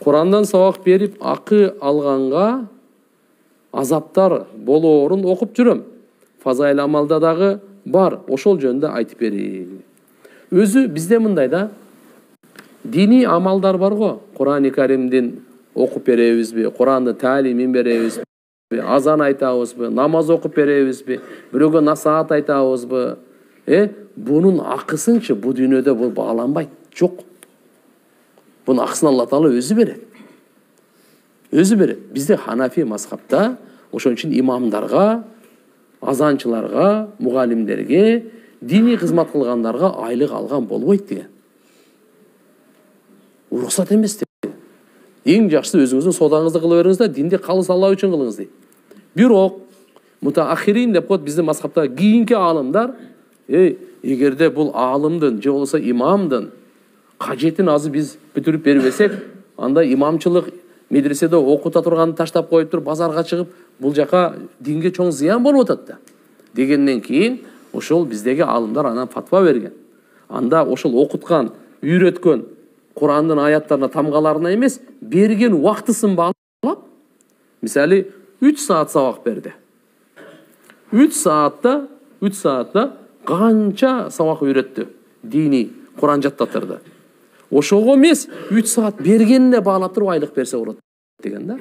Курандан сабак берип акы алганга азаптар болоорун окуп жүрөм. Фазаил амалда дагы бар, ошол жөнүндө айтып берейин. Өзү бизде мындай да, дини амалдар бар го. Куран-ы Каримдин окуп беребизби, Куранды таалимин беребизби, азан айтабызбы, намаз окуп беребизби, бирөөгө насаат айтабызбы? Бунун акысынчы бу дүйнөдө бул бааланбайт. Жок. Бунун акысын Алла Таала өзү берет. Өзү берет. Бизде Ханафи мазхабта ошон үчүн имамдарга, азанчыларга, мугалимдерге, дини кызмат кылгандарга айлык алган болбойт деген. Уруксат эмес деген. Эң жакшысы өзүңүздүн содаңызды кылып бериңиз да, динди калыс Алла үчүн кылыңыз дейт. Бирок мутаахирин деп коет биздин мазхабта кийинки аалымдар, эгерде бул аалымдын же болбосо имамдын кажетин азыр биз бүтүрүп бербесек, анда имамчылык медреседе окута турганды таштап коюп туруп базарга чыгып, бул жака динге чоң зыян болуп атат да. Дегенден кийин ошол биздеги аалымдар анан фатва берген. Анда ошол окуткан, үйрөткөн Курандын аяттарына, тамгаларына эмес, берген убактысын баалап, мисалы 3 саат сабак берди. 3 саатта канча сабак үйрөттү? Дини Куран жаттатырды. Ошого эмес, 3 саат бергенине баалап туруп айлык берсе болот деген да.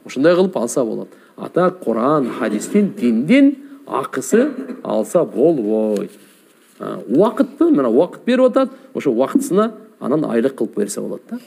Ошондой кылып алса болот. Ата Куран, хадистин, диндин акысы алса болбойт. Убакытты, мына убакыт берип атат, ошо убактысына анан айлык кылып берсе болот да.